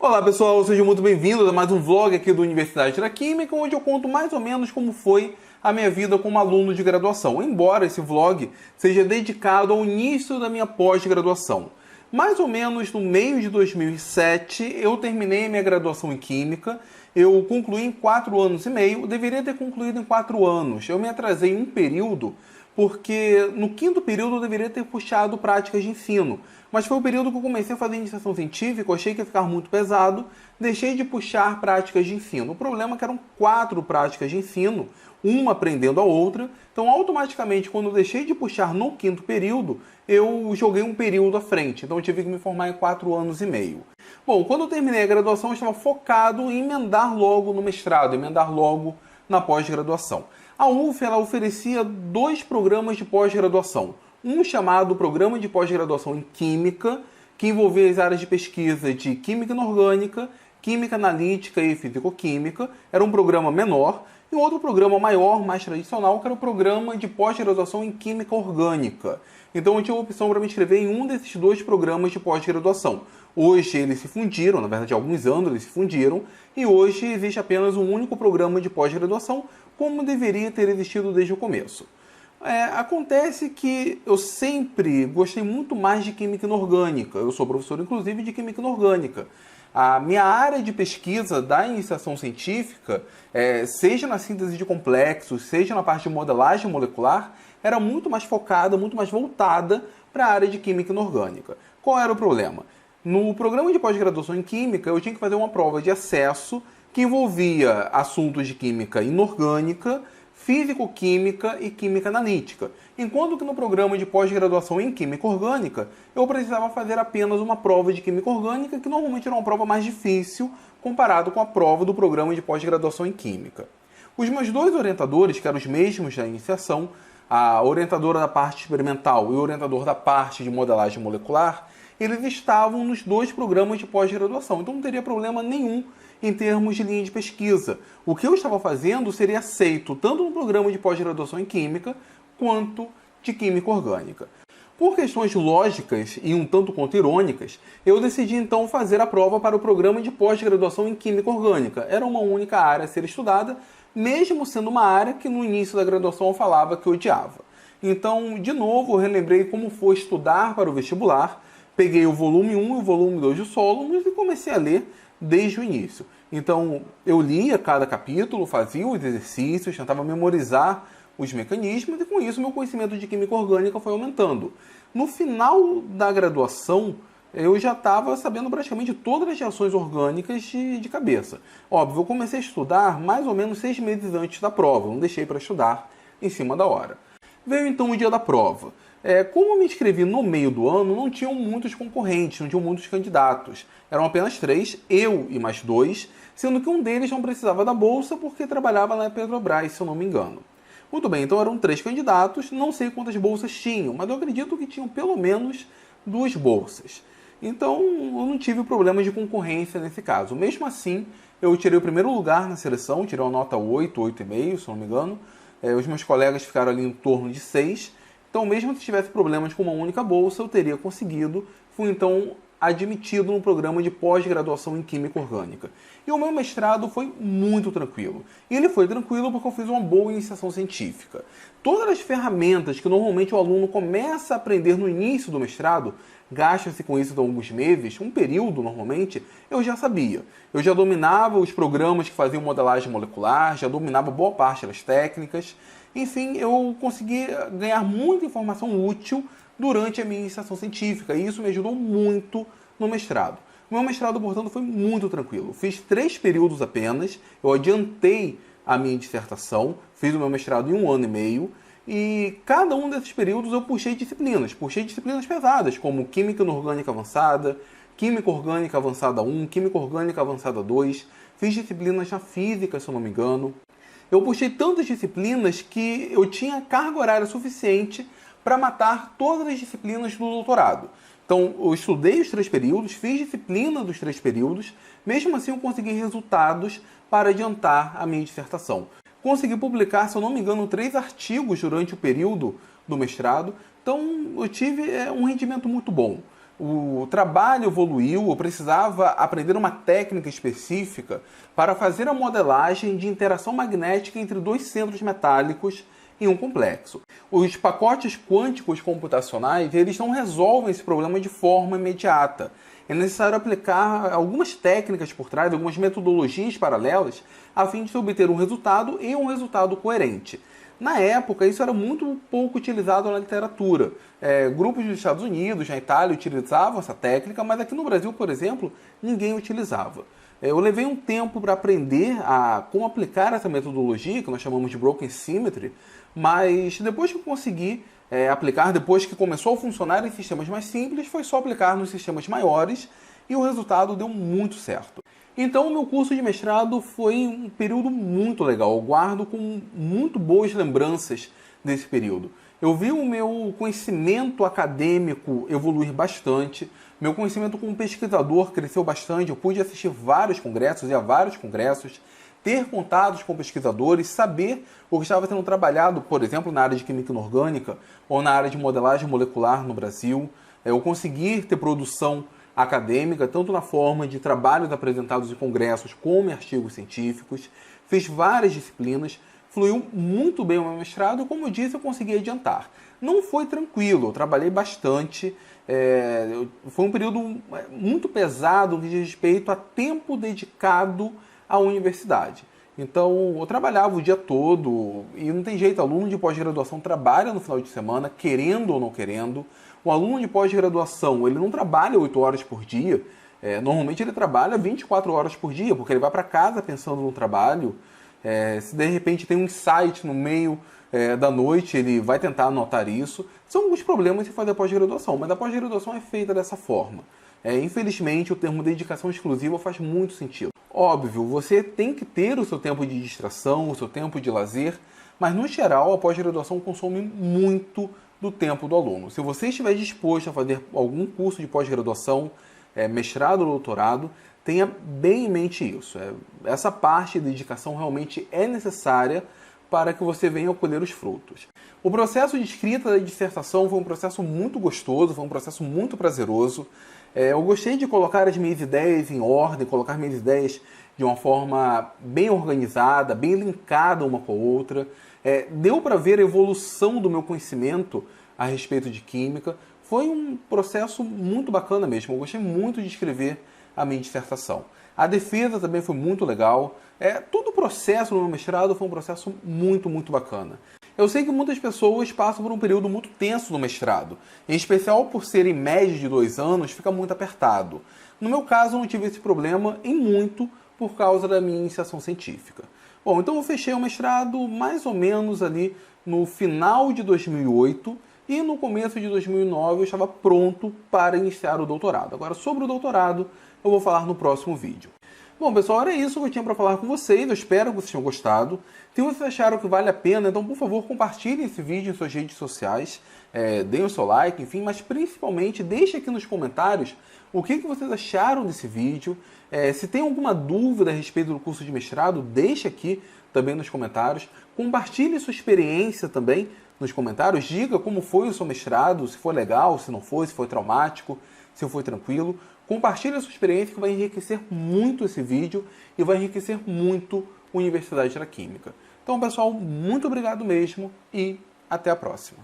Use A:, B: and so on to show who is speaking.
A: Olá pessoal, sejam muito bem-vindos a mais um vlog aqui do Universidade da Química, onde eu conto mais ou menos como foi a minha vida como aluno de graduação, embora esse vlog seja dedicado ao início da minha pós-graduação. Mais ou menos no meio de 2007, eu terminei minha graduação em Química, eu concluí em 4 anos e meio, eu deveria ter concluído em 4 anos, eu me atrasei um período, porque no 5º período eu deveria ter puxado práticas de ensino. Mas foi o período que eu comecei a fazer iniciação científica, eu achei que ia ficar muito pesado, deixei de puxar práticas de ensino. O problema é que eram 4 práticas de ensino, uma aprendendo a outra, então automaticamente quando eu deixei de puxar no 5º período, eu joguei um período à frente, então eu tive que me formar em 4 anos e meio. Bom, quando eu terminei a graduação eu estava focado em emendar logo no mestrado, emendar logo na pós-graduação. A UF ela oferecia 2 programas de pós-graduação. Um chamado Programa de Pós-Graduação em Química, que envolvia as áreas de pesquisa de Química Inorgânica, Química Analítica e Físico-Química. Era um programa menor. E outro programa maior, mais tradicional, que era o Programa de Pós-Graduação em Química Orgânica. Então eu tinha a opção para me inscrever em um desses 2 programas de pós-graduação. Hoje eles se fundiram, na verdade há alguns anos eles se fundiram, e hoje existe apenas um único programa de pós-graduação, como deveria ter existido desde o começo. Acontece que eu sempre gostei muito mais de Química Inorgânica. Eu sou professor, inclusive, de Química Inorgânica. A minha área de pesquisa da iniciação científica, seja na síntese de complexos, seja na parte de modelagem molecular, era muito mais focada, muito mais voltada para a área de Química Inorgânica. Qual era o problema? No programa de pós-graduação em Química, eu tinha que fazer uma prova de acesso que envolvia assuntos de Química Inorgânica, Físico-Química e Química Analítica. Enquanto que no programa de pós-graduação em Química Orgânica, eu precisava fazer apenas uma prova de Química Orgânica, que normalmente era uma prova mais difícil comparado com a prova do programa de pós-graduação em Química. Os meus 2 orientadores, que eram os mesmos da iniciação, a orientadora da parte experimental e o orientador da parte de modelagem molecular, eles estavam nos 2 programas de pós-graduação, então não teria problema nenhum em termos de linha de pesquisa. O que eu estava fazendo seria aceito tanto no programa de pós-graduação em Química, quanto de Química Orgânica. Por questões lógicas e um tanto quanto irônicas, eu decidi então fazer a prova para o programa de pós-graduação em Química Orgânica. Era uma única área a ser estudada, mesmo sendo uma área que no início da graduação eu falava que eu odiava. Então, de novo, eu relembrei como foi estudar para o vestibular, peguei o volume 1 e o volume 2 de Solomons e comecei a ler desde o início. Então, eu lia cada capítulo, fazia os exercícios, tentava memorizar os mecanismos e com isso meu conhecimento de Química Orgânica foi aumentando. No final da graduação, eu já estava sabendo praticamente todas as reações orgânicas de cabeça. Óbvio, eu comecei a estudar mais ou menos 6 meses antes da prova, não deixei para estudar em cima da hora. Veio então o dia da prova. Como eu me inscrevi no meio do ano, não tinham muitos concorrentes, não tinham muitos candidatos. Eram apenas 3, eu e mais 2, sendo que um deles não precisava da bolsa porque trabalhava na Petrobras, se eu não me engano. Muito bem, então eram 3 candidatos, não sei quantas bolsas tinham, mas eu acredito que tinham pelo menos 2 bolsas. Então eu não tive problemas de concorrência nesse caso. Mesmo assim, eu tirei o primeiro lugar na seleção, tirei uma nota 8, 8,5, se eu não me engano. Os meus colegas ficaram ali em torno de 6. Então, mesmo se tivesse problemas com uma única bolsa, eu teria conseguido. Fui, então, admitido no programa de pós-graduação em Química Orgânica. E o meu mestrado foi muito tranquilo. E ele foi tranquilo porque eu fiz uma boa iniciação científica. Todas as ferramentas que normalmente o aluno começa a aprender no início do mestrado, gasta-se com isso de alguns meses, um período normalmente, eu já sabia. Eu já dominava os programas que faziam modelagem molecular, já dominava boa parte das técnicas. Enfim, eu consegui ganhar muita informação útil durante a minha iniciação científica e isso me ajudou muito no mestrado. O meu mestrado, portanto, foi muito tranquilo. Fiz 3 períodos apenas, eu adiantei a minha dissertação, fiz o meu mestrado em 1 ano e meio e cada um desses períodos eu puxei disciplinas pesadas, como Química Inorgânica Avançada, Química Orgânica Avançada 1, Química Orgânica Avançada 2, fiz disciplinas na física, se eu não me engano. Eu puxei tantas disciplinas que eu tinha carga horária suficiente para matar todas as disciplinas do doutorado. Então, eu estudei os 3 períodos, fiz disciplina dos 3 períodos, mesmo assim eu consegui resultados para adiantar a minha dissertação. Consegui publicar, se eu não me engano, 3 artigos durante o período do mestrado, então eu tive um rendimento muito bom. O trabalho evoluiu, eu precisava aprender uma técnica específica para fazer a modelagem de interação magnética entre dois centros metálicos em um complexo. Os pacotes quânticos computacionais, eles não resolvem esse problema de forma imediata. É necessário aplicar algumas técnicas por trás, algumas metodologias paralelas, a fim de se obter um resultado e um resultado coerente. Na época, isso era muito pouco utilizado na literatura. Grupos dos Estados Unidos, na Itália, utilizavam essa técnica, mas aqui no Brasil, por exemplo, ninguém utilizava. Eu levei um tempo para aprender como aplicar essa metodologia, que nós chamamos de Broken Symmetry, mas depois que eu consegui aplicar, depois que começou a funcionar em sistemas mais simples, foi só aplicar nos sistemas maiores e o resultado deu muito certo. Então, o meu curso de mestrado foi um período muito legal. Eu guardo com muito boas lembranças desse período. Eu vi o meu conhecimento acadêmico evoluir bastante. Meu conhecimento como pesquisador cresceu bastante. Eu pude assistir vários congressos, ir a vários congressos, ter contatos com pesquisadores, saber o que estava sendo trabalhado, por exemplo, na área de química inorgânica ou na área de modelagem molecular no Brasil. Eu consegui ter produção acadêmica, tanto na forma de trabalhos apresentados em congressos como em artigos científicos. Fiz várias disciplinas, fluiu muito bem o meu mestrado e, como eu disse, eu consegui adiantar. Não foi tranquilo, eu trabalhei bastante, foi um período muito pesado no que diz respeito a tempo dedicado à universidade. Então, eu trabalhava o dia todo e não tem jeito, aluno de pós-graduação trabalha no final de semana, querendo ou não querendo. O aluno de pós-graduação, ele não trabalha 8 horas por dia, normalmente ele trabalha 24 horas por dia, porque ele vai para casa pensando no trabalho. Se de repente tem um insight no meio da noite, ele vai tentar anotar isso. São alguns problemas de fazer pós-graduação, mas a pós-graduação é feita dessa forma. Infelizmente, o termo dedicação exclusiva faz muito sentido. Óbvio, você tem que ter o seu tempo de distração, o seu tempo de lazer, mas no geral a pós-graduação consome muito do tempo do aluno. Se você estiver disposto a fazer algum curso de pós-graduação, mestrado ou doutorado, tenha bem em mente isso. Essa parte de dedicação realmente é necessária para que você venha a colher os frutos. O processo de escrita da dissertação foi um processo muito gostoso, foi um processo muito prazeroso. Eu gostei de colocar as minhas ideias em ordem, colocar minhas ideias de uma forma bem organizada, bem linkada uma com a outra. Deu para ver a evolução do meu conhecimento a respeito de química. Foi um processo muito bacana mesmo. Eu gostei muito de escrever a minha dissertação. A defesa também foi muito legal. Todo o processo no meu mestrado foi um processo muito, muito bacana. Eu sei que muitas pessoas passam por um período muito tenso no mestrado. Em especial por ser em média de 2 anos, fica muito apertado. No meu caso, eu não tive esse problema em muito por causa da minha iniciação científica. Bom, então eu fechei o mestrado mais ou menos ali no final de 2008 e no começo de 2009 eu estava pronto para iniciar o doutorado. Agora, sobre o doutorado, eu vou falar no próximo vídeo. Bom, pessoal, era isso que eu tinha para falar com vocês. Eu espero que vocês tenham gostado. Se vocês acharam que vale a pena, então, por favor, compartilhem esse vídeo em suas redes sociais. Deem o seu like, enfim, mas principalmente deixem aqui nos comentários o que vocês acharam desse vídeo. Se tem alguma dúvida a respeito do curso de mestrado, deixe aqui também nos comentários. Compartilhe sua experiência também nos comentários. Diga como foi o seu mestrado, se foi legal, se não foi, se foi traumático, se foi tranquilo. Compartilhe a sua experiência, que vai enriquecer muito esse vídeo e vai enriquecer muito a Universidade da Química. Então, pessoal, muito obrigado mesmo e até a próxima.